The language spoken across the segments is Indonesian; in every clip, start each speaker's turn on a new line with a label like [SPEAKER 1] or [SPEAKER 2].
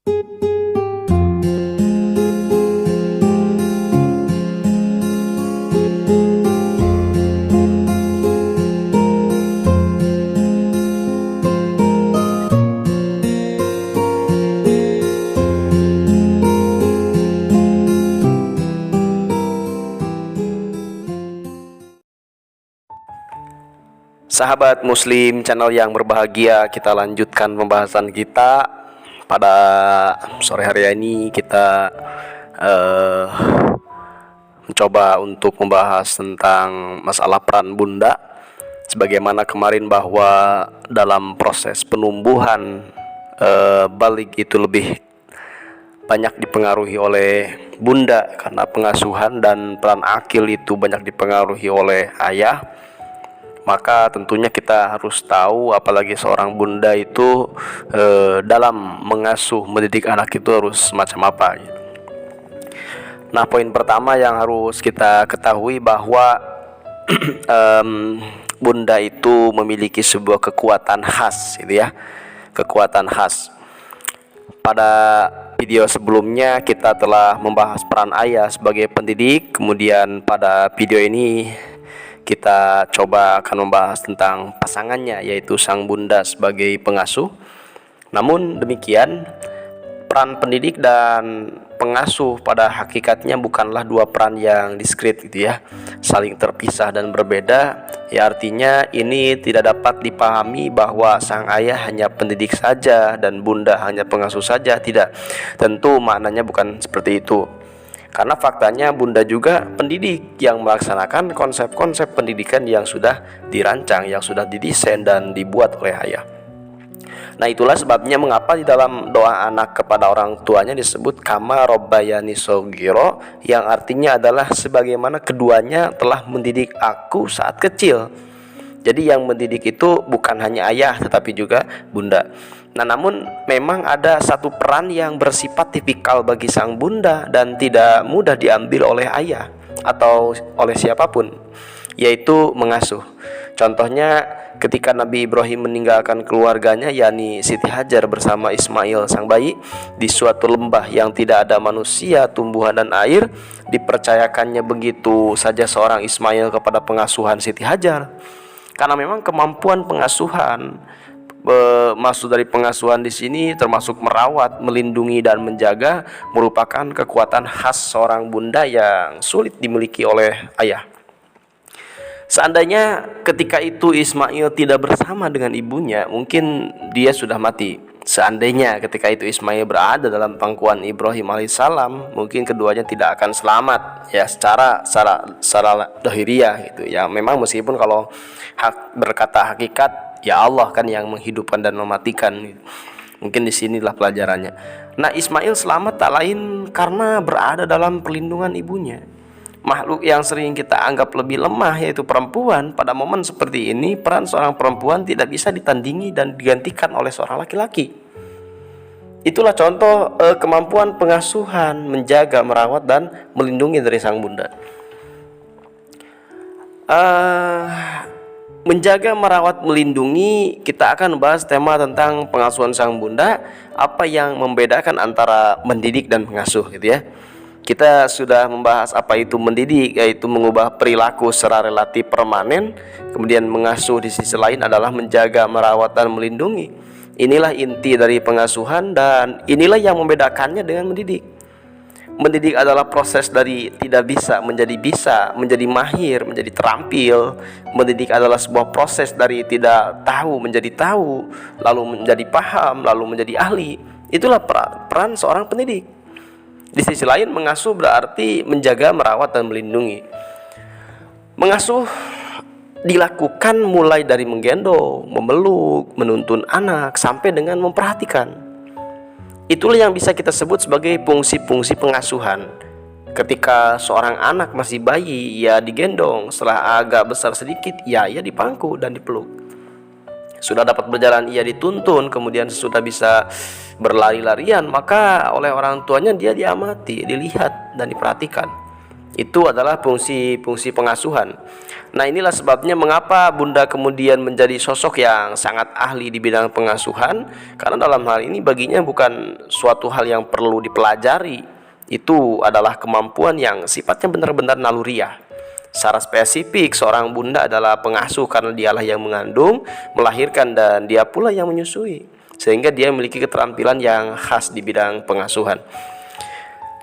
[SPEAKER 1] Sahabat Muslim channel yang berbahagia, kita lanjutkan pembahasan kita. Pada sore hari ini kita mencoba untuk membahas tentang masalah peran bunda. Sebagaimana kemarin bahwa dalam proses penumbuhan balik itu lebih banyak dipengaruhi oleh bunda karena pengasuhan, dan peran akil itu banyak dipengaruhi oleh ayah. Maka tentunya kita harus tahu, apalagi seorang bunda itu dalam mengasuh, mendidik anak itu harus macam apa gitu. Nah, poin pertama yang harus kita ketahui bahwa bunda itu memiliki sebuah kekuatan khas gitu ya. Kekuatan khas. Pada video sebelumnya kita telah membahas peran ayah sebagai pendidik. Kemudian pada video ini kita coba akan membahas tentang pasangannya, yaitu sang bunda sebagai pengasuh. Namun demikian, peran pendidik dan pengasuh pada hakikatnya bukanlah dua peran yang diskret gitu ya, saling terpisah dan berbeda. Ya, artinya ini tidak dapat dipahami bahwa sang ayah hanya pendidik saja dan bunda hanya pengasuh saja. Tidak, tentu maknanya bukan seperti itu. Karena faktanya bunda juga pendidik yang melaksanakan konsep-konsep pendidikan yang sudah dirancang, yang sudah didesain dan dibuat oleh ayah. Nah, itulah sebabnya mengapa di dalam doa anak kepada orang tuanya disebut kama robbayani shogiro, yang artinya adalah sebagaimana keduanya telah mendidik aku saat kecil. Jadi yang mendidik itu bukan hanya ayah tetapi juga bunda. Nah, namun memang ada satu peran yang bersifat tipikal bagi sang bunda dan tidak mudah diambil oleh ayah atau oleh siapapun, yaitu mengasuh. Contohnya ketika Nabi Ibrahim meninggalkan keluarganya, yakni Siti Hajar bersama Ismail sang bayi di suatu lembah yang tidak ada manusia, tumbuhan dan air, dipercayakannya begitu saja seorang Ismail kepada pengasuhan Siti Hajar. Karena memang kemampuan pengasuhan, maksud dari pengasuhan di sini termasuk merawat, melindungi dan menjaga, merupakan kekuatan khas seorang bunda yang sulit dimiliki oleh ayah. Seandainya ketika itu Ismail tidak bersama dengan ibunya, mungkin dia sudah mati. Seandainya ketika itu Ismail berada dalam pangkuan Ibrahim alaihissalam, mungkin keduanya tidak akan selamat ya, secara dohiriyah gitu ya. Memang meskipun kalau berkata hakikat, ya Allah kan yang menghidupkan dan mematikan. Mungkin disinilah pelajarannya. Nah, Ismail selamat tak lain karena berada dalam perlindungan ibunya. Makhluk yang sering kita anggap lebih lemah, yaitu perempuan, pada momen seperti ini peran seorang perempuan tidak bisa ditandingi dan digantikan oleh seorang laki-laki. Itulah contoh kemampuan pengasuhan, menjaga, merawat dan melindungi dari sang bunda. Menjaga, merawat, melindungi, kita akan bahas tema tentang pengasuhan sang bunda. Apa yang membedakan antara mendidik dan pengasuh gitu ya. Kita sudah membahas apa itu mendidik, yaitu mengubah perilaku secara relatif permanen. Kemudian mengasuh di sisi lain adalah menjaga, merawat dan melindungi. Inilah inti dari pengasuhan dan inilah yang membedakannya dengan mendidik. Mendidik adalah proses dari tidak bisa, menjadi mahir, menjadi terampil. Mendidik adalah sebuah proses dari tidak tahu menjadi tahu, lalu menjadi paham, lalu menjadi ahli. Itulah peran seorang pendidik. Di sisi lain, mengasuh berarti menjaga, merawat dan melindungi. Mengasuh dilakukan mulai dari menggendong, memeluk, menuntun anak sampai dengan memperhatikan. Itulah yang bisa kita sebut sebagai fungsi-fungsi pengasuhan. Ketika seorang anak masih bayi, ia digendong. Setelah agak besar sedikit, ia dipangku dan dipeluk. Sudah dapat berjalan, ia dituntun. Kemudian sudah bisa berlari-larian, maka oleh orang tuanya dia diamati, dilihat dan diperhatikan. Itu adalah fungsi pengasuhan. Nah, inilah sebabnya mengapa bunda kemudian menjadi sosok yang sangat ahli di bidang pengasuhan, karena dalam hal ini baginya bukan suatu hal yang perlu dipelajari. Itu adalah kemampuan yang sifatnya benar-benar naluriah. Secara spesifik, seorang bunda adalah pengasuh karena dialah yang mengandung, melahirkan, dan dia pula yang menyusui, sehingga dia memiliki keterampilan yang khas di bidang pengasuhan.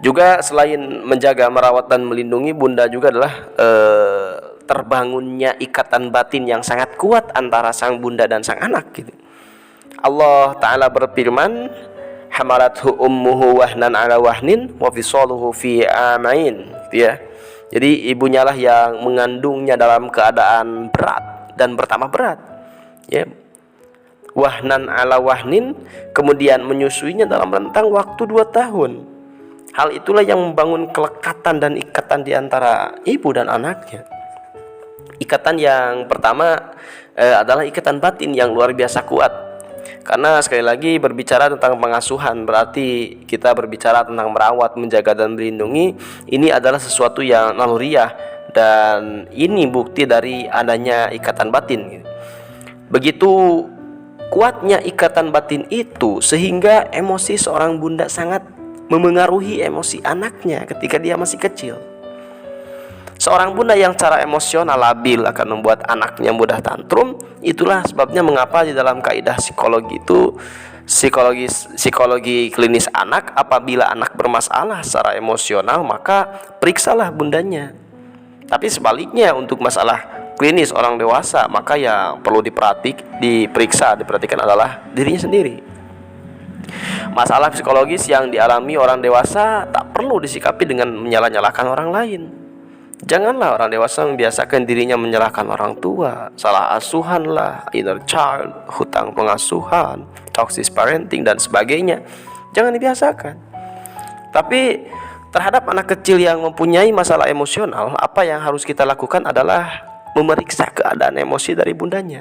[SPEAKER 1] Juga selain menjaga, merawat, dan melindungi, bunda juga adalah terbangunnya ikatan batin yang sangat kuat antara sang bunda dan sang anak gitu. Allah Ta'ala berfirman, hamalathu ummuhu wahnan ala wahnin wa fisaluhu fi amain, gitu ya. Jadi ibunya lah yang mengandungnya dalam keadaan berat dan bertambah berat, ya. Wahnan ala wahnin, kemudian menyusuinya dalam rentang waktu 2 tahun. Hal itulah yang membangun kelekatan dan ikatan di antara ibu dan anaknya. Ikatan yang pertama adalah ikatan batin yang luar biasa kuat. Karena sekali lagi berbicara tentang pengasuhan berarti kita berbicara tentang merawat, menjaga, dan melindungi. Ini adalah sesuatu yang naluriah, dan ini bukti dari adanya ikatan batin. Begitu kuatnya ikatan batin itu sehingga emosi seorang bunda sangat memengaruhi emosi anaknya ketika dia masih kecil. Seorang bunda yang secara emosional labil akan membuat anaknya mudah tantrum. Itulah sebabnya mengapa di dalam kaidah psikologi itu, psikologi klinis anak, apabila anak bermasalah secara emosional maka periksalah bundanya. Tapi sebaliknya untuk masalah klinis orang dewasa, maka yang perlu diperhatikan adalah dirinya sendiri. Masalah psikologis yang dialami orang dewasa tak perlu disikapi dengan menyalah-nyalahkan orang lain. Janganlah orang dewasa membiasakan dirinya menyalahkan orang tua, salah asuhan lah, inner child, hutang pengasuhan, toxic parenting, dan sebagainya. Jangan dibiasakan. Tapi terhadap anak kecil yang mempunyai masalah emosional, apa yang harus kita lakukan adalah memeriksa keadaan emosi dari bundanya.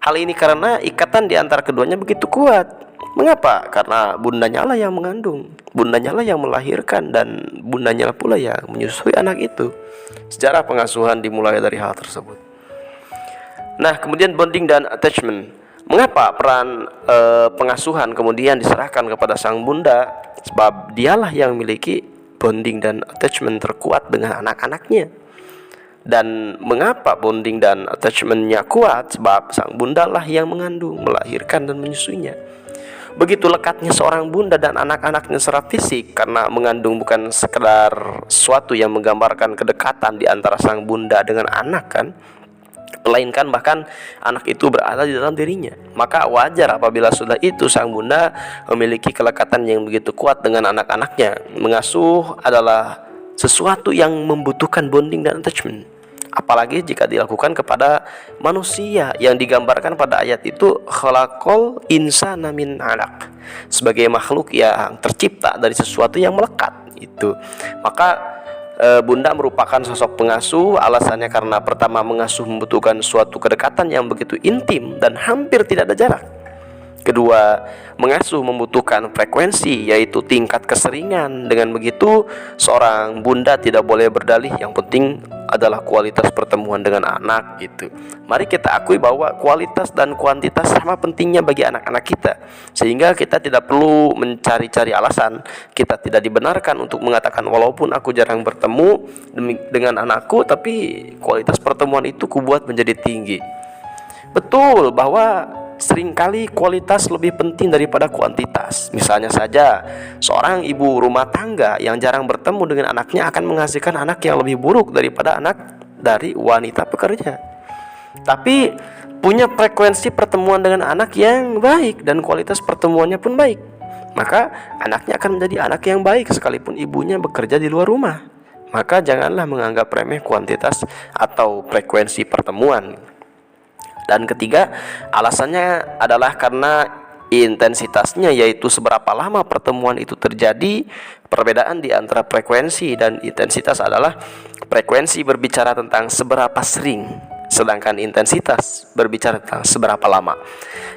[SPEAKER 1] Hal ini karena ikatan di antara keduanya begitu kuat. Mengapa? Karena bundanya lah yang mengandung, bundanya lah yang melahirkan, dan bundanya pula yang menyusui anak itu. Sejarah pengasuhan dimulai dari hal tersebut. Nah, kemudian bonding dan attachment. Mengapa peran pengasuhan kemudian diserahkan kepada sang bunda? Sebab dialah yang memiliki bonding dan attachment terkuat dengan anak-anaknya. Dan mengapa bonding dan attachmentnya kuat? Sebab sang bunda lah yang mengandung, melahirkan, dan menyusuinya. Begitu lekatnya seorang bunda dan anak-anaknya secara fisik, karena mengandung bukan sekedar sesuatu yang menggambarkan kedekatan di antara sang bunda dengan anak kan, melainkan bahkan anak itu berada di dalam dirinya. Maka wajar apabila sudah itu sang bunda memiliki kelekatan yang begitu kuat dengan anak-anaknya. Mengasuh adalah sesuatu yang membutuhkan bonding dan attachment, apalagi jika dilakukan kepada manusia yang digambarkan pada ayat itu, khalaqal insana min 'alaq, sebagai makhluk yang tercipta dari sesuatu yang melekat itu. Maka bunda merupakan sosok pengasuh. Alasannya karena pertama, mengasuh membutuhkan suatu kedekatan yang begitu intim dan hampir tidak ada jarak. Kedua, mengasuh membutuhkan frekuensi, yaitu tingkat keseringan. Dengan begitu, seorang bunda tidak boleh berdalih, yang penting adalah kualitas pertemuan dengan anak gitu. Mari kita akui bahwa kualitas dan kuantitas sama pentingnya bagi anak-anak kita, sehingga kita tidak perlu mencari-cari alasan. Kita tidak dibenarkan untuk mengatakan, walaupun aku jarang bertemu dengan anakku, tapi kualitas pertemuan itu kubuat menjadi tinggi. Betul bahwa seringkali kualitas lebih penting daripada kuantitas. Misalnya saja, seorang ibu rumah tangga yang jarang bertemu dengan anaknya akan menghasilkan anak yang lebih buruk daripada anak dari wanita pekerja. Tapi punya frekuensi pertemuan dengan anak yang baik dan kualitas pertemuannya pun baik, maka anaknya akan menjadi anak yang baik sekalipun ibunya bekerja di luar rumah. Maka janganlah menganggap remeh kuantitas atau frekuensi pertemuan. Dan ketiga, alasannya adalah karena intensitasnya, yaitu seberapa lama pertemuan itu terjadi. Perbedaan di antara frekuensi dan intensitas adalah frekuensi berbicara tentang seberapa sering sedangkan intensitas berbicara tentang seberapa lama.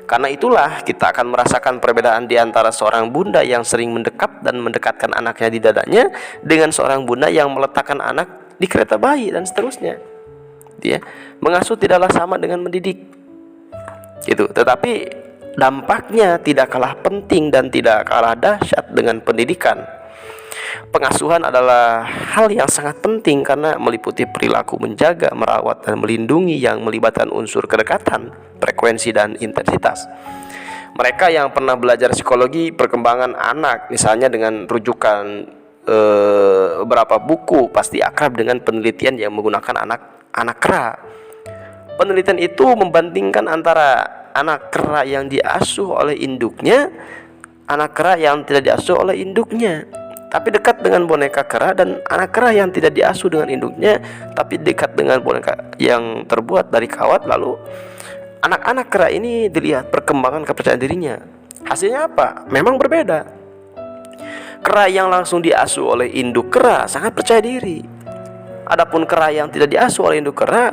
[SPEAKER 1] Karena itulah kita akan merasakan perbedaan di antara seorang bunda yang sering mendekap dan mendekatkan anaknya di dadanya dengan seorang bunda yang meletakkan anak di kereta bayi dan seterusnya. Ya, mengasuh tidaklah sama dengan mendidik. Gitu. Tetapi dampaknya tidak kalah penting dan tidak kalah dahsyat dengan pendidikan. Pengasuhan adalah hal yang sangat penting karena meliputi perilaku menjaga, merawat, dan melindungi yang melibatkan unsur kedekatan, frekuensi, dan intensitas. Mereka yang pernah belajar psikologi perkembangan anak, misalnya dengan rujukan beberapa buku, pasti akrab dengan penelitian yang menggunakan anak kera. Penelitian itu membandingkan antara anak kera yang diasuh oleh induknya, anak kera yang tidak diasuh oleh induknya tapi dekat dengan boneka kera, dan anak kera yang tidak diasuh dengan induknya tapi dekat dengan boneka yang terbuat dari kawat. Lalu anak-anak kera ini dilihat perkembangan kepercayaan dirinya. Hasilnya apa? Memang berbeda. Kera yang langsung diasuh oleh induk kera sangat percaya diri. Adapun kera yang tidak diasuh oleh induk kera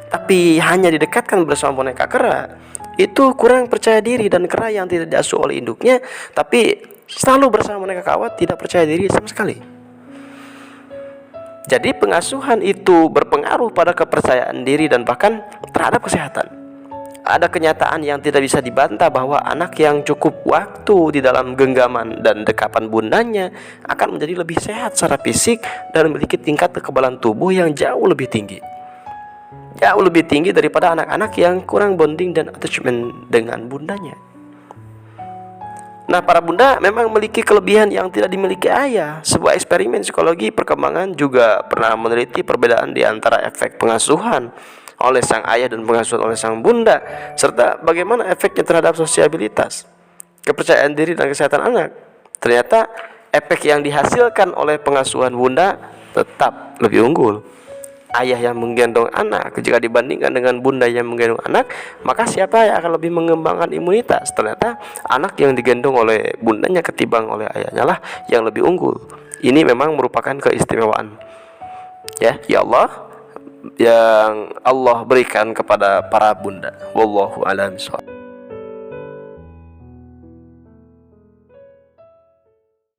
[SPEAKER 1] tapi hanya didekatkan bersama boneka kera, itu kurang percaya diri. Dan kera yang tidak diasuh oleh induknya tapi selalu bersama boneka kawat tidak percaya diri sama sekali. Jadi pengasuhan itu berpengaruh pada kepercayaan diri dan bahkan terhadap kesehatan. Ada kenyataan yang tidak bisa dibantah bahwa anak yang cukup waktu di dalam genggaman dan dekapan bundanya akan menjadi lebih sehat secara fisik dan memiliki tingkat kekebalan tubuh yang jauh lebih tinggi. Jauh lebih tinggi daripada anak-anak yang kurang bonding dan attachment dengan bundanya. Nah, para bunda memang memiliki kelebihan yang tidak dimiliki ayah. Sebuah eksperimen psikologi perkembangan juga pernah meneliti perbedaan di antara efek pengasuhan oleh sang ayah dan pengasuhan oleh sang bunda, serta bagaimana efeknya terhadap sosialitas, kepercayaan diri, dan kesehatan anak. Ternyata efek yang dihasilkan oleh pengasuhan bunda tetap lebih unggul. Ayah yang menggendong anak jika dibandingkan dengan bunda yang menggendong anak, maka siapa yang akan lebih mengembangkan imunitas? Ternyata anak yang digendong oleh bundanya ketimbang oleh ayahnya lah yang lebih unggul. Ini memang merupakan keistimewaan ya Allah yang Allah berikan kepada para bunda. Wallahu a'lam bishawab.